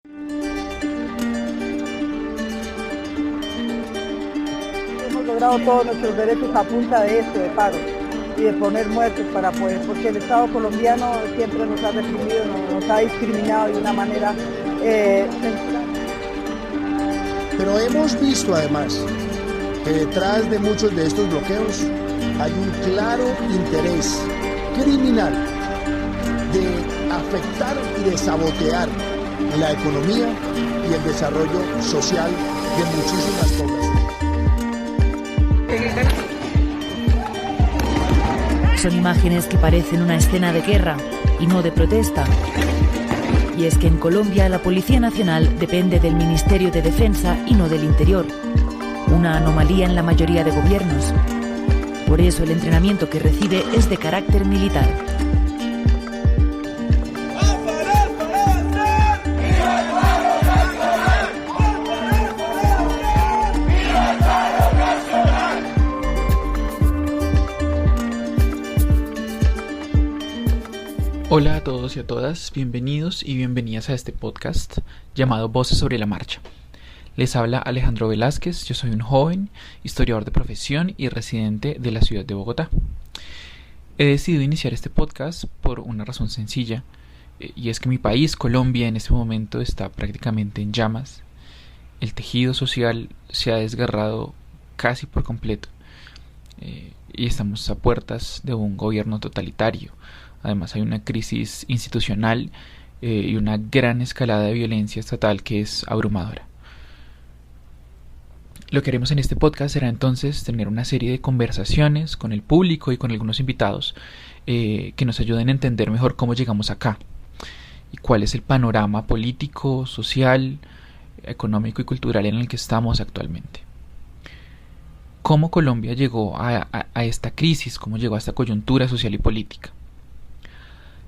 Hemos logrado todos nuestros derechos a punta de esto, de paro y de poner muertos para poder, porque el Estado colombiano siempre nos ha reprimido, nos ha discriminado de una manera censurada. Pero hemos visto además que detrás de muchos de estos bloqueos hay un claro interés criminal de afectar y de sabotear la economía y el desarrollo social de muchísimas poblaciones. Son imágenes que parecen una escena de guerra y no de protesta. Y es que en Colombia la Policía Nacional depende del Ministerio de Defensa y no del Interior. Una anomalía en la mayoría de gobiernos. Por eso el entrenamiento que recibe es de carácter militar. Hola a todos y a todas, bienvenidos y bienvenidas a este podcast llamado Voces sobre la Marcha. Les habla Alejandro Velázquez, yo soy un joven historiador de profesión y residente de la ciudad de Bogotá. He decidido iniciar este podcast por una razón sencilla, y es que mi país, Colombia, en este momento está prácticamente en llamas. El tejido social se ha desgarrado casi por completo, y estamos a puertas de un gobierno totalitario. Además hay una crisis institucional y una gran escalada de violencia estatal que es abrumadora. Lo que haremos en este podcast será entonces tener una serie de conversaciones con el público y con algunos invitados que nos ayuden a entender mejor cómo llegamos acá y cuál es el panorama político, social, económico y cultural en el que estamos actualmente. Cómo Colombia llegó a esta crisis, cómo llegó a esta coyuntura social y política.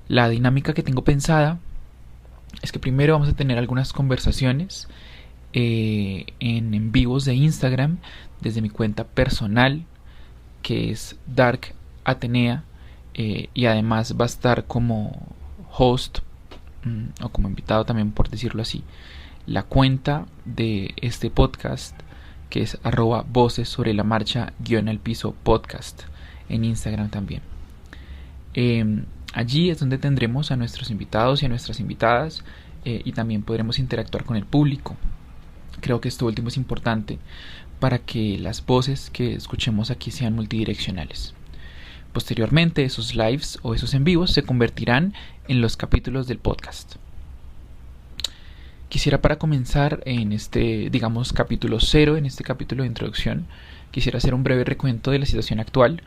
La dinámica que tengo pensada es que primero vamos a tener algunas conversaciones en vivos de Instagram desde mi cuenta personal, que es Dark Atenea, y además va a estar como host o como invitado también, por decirlo así, la cuenta de este podcast, que es @voces sobre la marcha _ podcast en Instagram también. Allí es donde tendremos a nuestros invitados y a nuestras invitadas, y también podremos interactuar con el público. Creo que esto último es importante para que las voces que escuchemos aquí sean multidireccionales. Posteriormente, esos lives o esos en vivos se convertirán en los capítulos del podcast. Quisiera, para comenzar en este, digamos, capítulo 0, en este capítulo de introducción, quisiera hacer un breve recuento de la situación actual,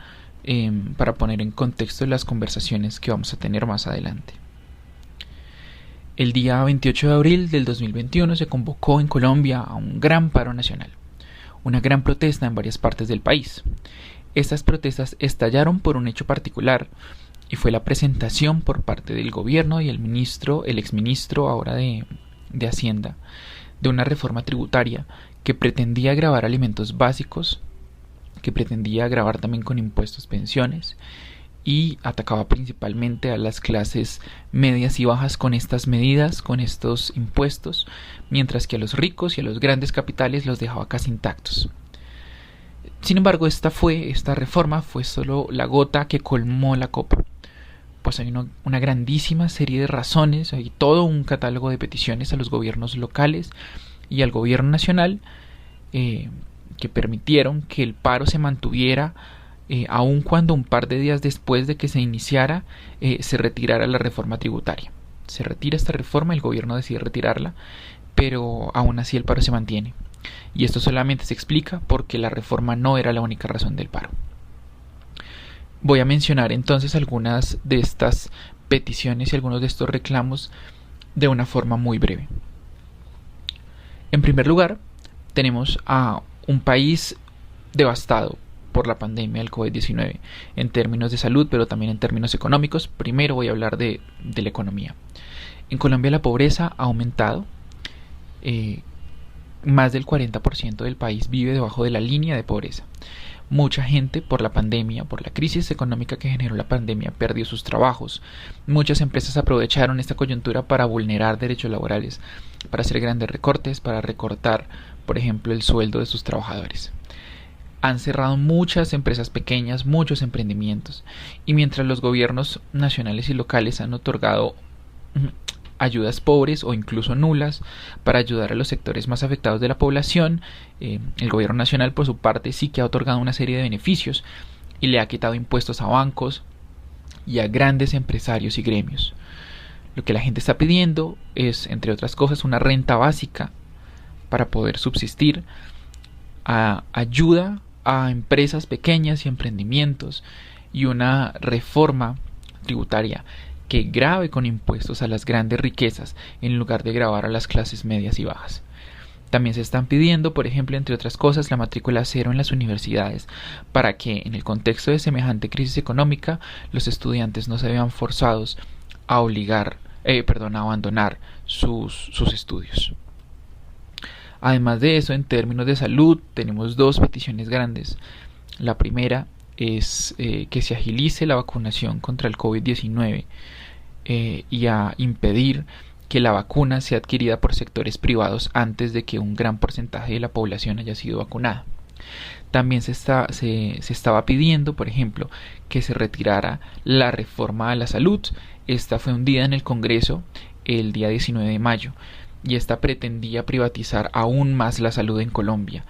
para poner en contexto las conversaciones que vamos a tener más adelante. El día 28 de abril del 2021 se convocó en Colombia a un gran paro nacional, una gran protesta en varias partes del país. Estas protestas estallaron por un hecho particular, y fue la presentación por parte del gobierno y el exministro ahora de Hacienda, de una reforma tributaria que pretendía gravar alimentos básicos, que pretendía gravar también con impuestos pensiones, y atacaba principalmente a las clases medias y bajas con estas medidas, con estos impuestos, mientras que a los ricos y a los grandes capitales los dejaba casi intactos. Sin embargo, esta reforma fue solo la gota que colmó la copa, pues hay una grandísima serie de razones, hay todo un catálogo de peticiones a los gobiernos locales y al gobierno nacional, que permitieron que el paro se mantuviera, aun cuando un par de días después de que se iniciara se retirara la reforma tributaria. Se retira esta reforma, el gobierno decide retirarla, pero aún así el paro se mantiene. Y esto solamente se explica porque la reforma no era la única razón del paro. Voy a mencionar entonces algunas de estas peticiones y algunos de estos reclamos de una forma muy breve. En primer lugar, tenemos a un país devastado por la pandemia del COVID-19 en términos de salud, pero también en términos económicos. Primero voy a hablar de la economía. En Colombia la pobreza ha aumentado. Más del 40% del país vive debajo de la línea de pobreza. Mucha gente, por la pandemia, por la crisis económica que generó la pandemia, perdió sus trabajos. Muchas empresas aprovecharon esta coyuntura para vulnerar derechos laborales. para hacer grandes recortes, para recortar, por ejemplo, el sueldo de sus trabajadores. Han cerrado muchas empresas pequeñas, muchos emprendimientos, y mientras los gobiernos nacionales y locales han otorgado ayudas pobres o incluso nulas para ayudar a los sectores más afectados de la población, el gobierno nacional por su parte sí que ha otorgado una serie de beneficios y le ha quitado impuestos a bancos y a grandes empresarios y gremios. Lo que la gente está pidiendo es, entre otras cosas, una renta básica para poder subsistir, ayuda a empresas pequeñas y emprendimientos, y una reforma tributaria que grave con impuestos a las grandes riquezas en lugar de gravar a las clases medias y bajas. También se están pidiendo, por ejemplo, entre otras cosas, la matrícula cero en las universidades para que, en el contexto de semejante crisis económica, los estudiantes no se vean forzados a abandonar sus estudios. Además de eso, en términos de salud, tenemos dos peticiones grandes. La primera es que se agilice la vacunación contra el COVID-19 y a impedir que la vacuna sea adquirida por sectores privados antes de que un gran porcentaje de la población haya sido vacunada. También se estaba pidiendo, por ejemplo, que se retirara la reforma a la salud. Esta fue hundida en el Congreso el día 19 de mayo y esta pretendía privatizar aún más la salud en Colombia.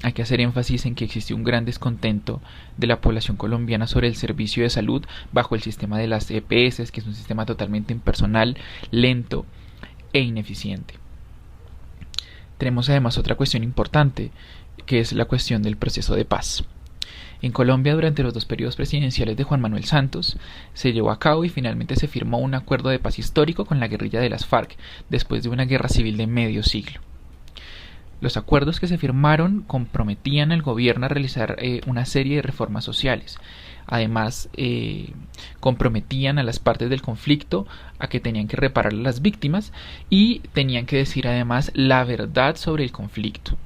Hay que hacer énfasis en que existe un gran descontento de la población colombiana sobre el servicio de salud bajo el sistema de las EPS, que es un sistema totalmente impersonal, lento e ineficiente. Tenemos además otra cuestión importante, que es la cuestión del proceso de paz. En Colombia, durante los dos periodos presidenciales de Juan Manuel Santos, se llevó a cabo y finalmente se firmó un acuerdo de paz histórico con la guerrilla de las FARC, después de una guerra civil de medio siglo. Los acuerdos que se firmaron comprometían al gobierno a realizar una serie de reformas sociales. Además, comprometían a las partes del conflicto a que tenían que reparar a las víctimas y tenían que decir además la verdad sobre el conflicto.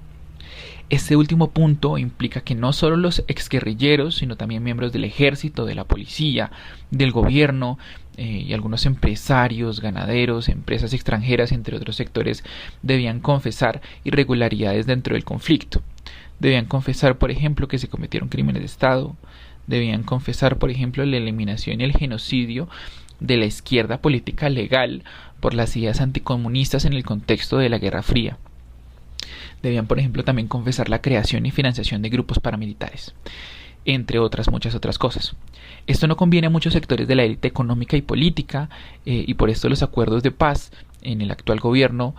Este último punto implica que no solo los exguerrilleros, sino también miembros del ejército, de la policía, del gobierno y algunos empresarios, ganaderos, empresas extranjeras, entre otros sectores, debían confesar irregularidades dentro del conflicto. Debían confesar, por ejemplo, que se cometieron crímenes de Estado. Debían confesar, por ejemplo, la eliminación y el genocidio de la izquierda política legal por las ideas anticomunistas en el contexto de la Guerra Fría. Debían, por ejemplo, también confesar la creación y financiación de grupos paramilitares, entre otras muchas otras cosas. Esto no conviene a muchos sectores de la élite económica y política, y por esto los acuerdos de paz en el actual gobierno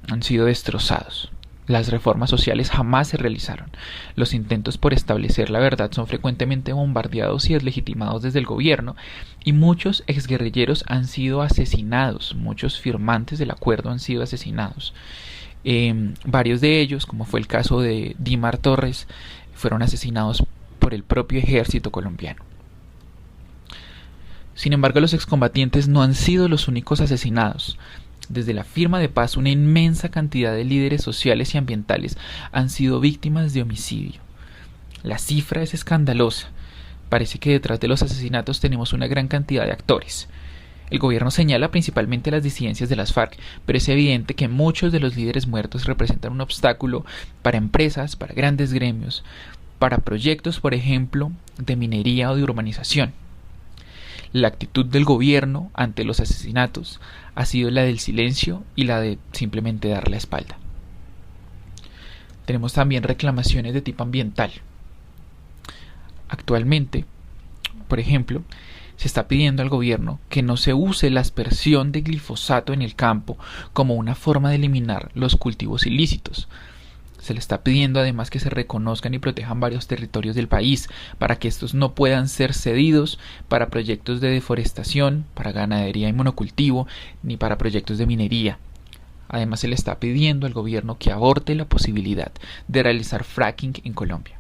han sido destrozados. Las reformas sociales jamás se realizaron. Los intentos por establecer la verdad son frecuentemente bombardeados y deslegitimados desde el gobierno, y muchos exguerrilleros han sido asesinados, muchos firmantes del acuerdo han sido asesinados. Varios de ellos, como fue el caso de Dimar Torres, fueron asesinados por el propio ejército colombiano. Sin embargo, los excombatientes no han sido los únicos asesinados. Desde la firma de paz, una inmensa cantidad de líderes sociales y ambientales han sido víctimas de homicidio. La cifra es escandalosa. Parece que detrás de los asesinatos tenemos una gran cantidad de actores. El gobierno señala principalmente las disidencias de las FARC, pero es evidente que muchos de los líderes muertos representan un obstáculo para empresas, para grandes gremios, para proyectos, por ejemplo, de minería o de urbanización. La actitud del gobierno ante los asesinatos ha sido la del silencio y la de simplemente dar la espalda. Tenemos también reclamaciones de tipo ambiental. Actualmente, por ejemplo, se está pidiendo al gobierno que no se use la aspersión de glifosato en el campo como una forma de eliminar los cultivos ilícitos. Se le está pidiendo además que se reconozcan y protejan varios territorios del país para que estos no puedan ser cedidos para proyectos de deforestación, para ganadería y monocultivo, ni para proyectos de minería. Además, se le está pidiendo al gobierno que aborte la posibilidad de realizar fracking en Colombia.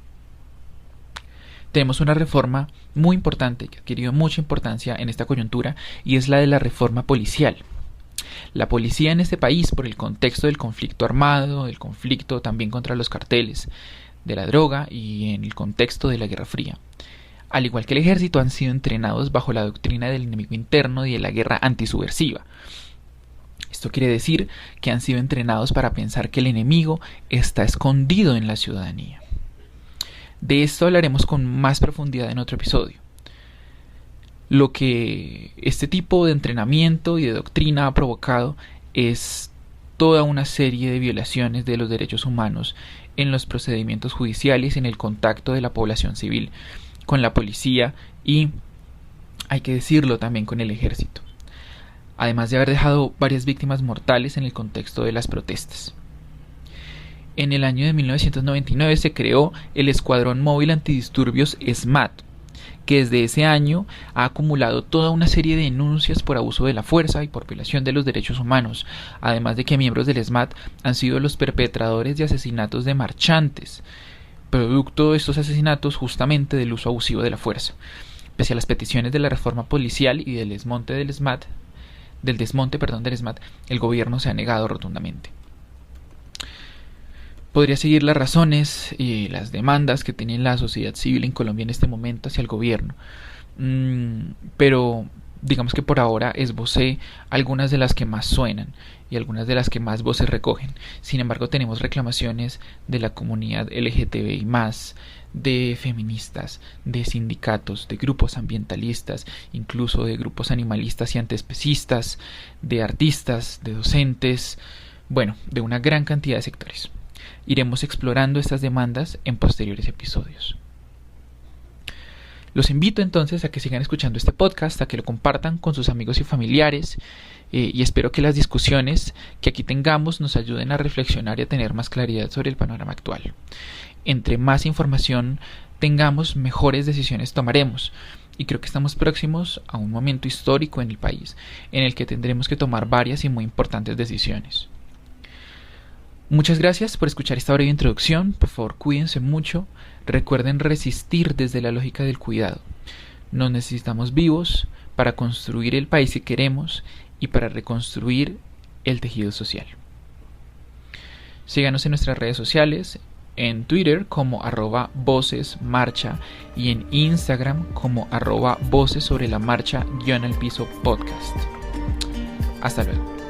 Tenemos una reforma muy importante que ha adquirido mucha importancia en esta coyuntura y es la de la reforma policial. La policía en este país, por el contexto del conflicto armado, del conflicto también contra los carteles, de la droga y en el contexto de la Guerra Fría, al igual que el ejército, han sido entrenados bajo la doctrina del enemigo interno y de la guerra antisubversiva. Esto quiere decir que han sido entrenados para pensar que el enemigo está escondido en la ciudadanía. De esto hablaremos con más profundidad en otro episodio. Lo que este tipo de entrenamiento y de doctrina ha provocado es toda una serie de violaciones de los derechos humanos en los procedimientos judiciales, en el contacto de la población civil con la policía y, hay que decirlo, también con el ejército, además de haber dejado varias víctimas mortales en el contexto de las protestas. En el año de 1999 se creó el Escuadrón Móvil Antidisturbios SMAT, que desde ese año ha acumulado toda una serie de denuncias por abuso de la fuerza y por violación de los derechos humanos, además de que miembros del SMAT han sido los perpetradores de asesinatos de marchantes, producto de estos asesinatos justamente del uso abusivo de la fuerza. Pese a las peticiones de la reforma policial y del desmonte del SMAT, el gobierno se ha negado rotundamente. Podría seguir las razones y las demandas que tiene la sociedad civil en Colombia en este momento hacia el gobierno, pero digamos que por ahora esbocé algunas de las que más suenan y algunas de las que más voces recogen. Sin embargo, tenemos reclamaciones de la comunidad LGTBI+, de feministas, de sindicatos, de grupos ambientalistas, incluso de grupos animalistas y antiespecistas, de artistas, de docentes, bueno, de una gran cantidad de sectores. Iremos explorando estas demandas en posteriores episodios. Los invito entonces a que sigan escuchando este podcast, a que lo compartan con sus amigos y familiares, y espero que las discusiones que aquí tengamos nos ayuden a reflexionar y a tener más claridad sobre el panorama actual. Entre más información tengamos, mejores decisiones tomaremos, y creo que estamos próximos a un momento histórico en el país, en el que tendremos que tomar varias y muy importantes decisiones. Muchas gracias por escuchar esta breve introducción. Por favor, cuídense mucho. Recuerden resistir desde la lógica del cuidado. Nos necesitamos vivos para construir el país que queremos y para reconstruir el tejido social. Síganos en nuestras redes sociales, en Twitter como @vocesmarcha y en Instagram como @vocesobrelamarcha_podcast. Hasta luego.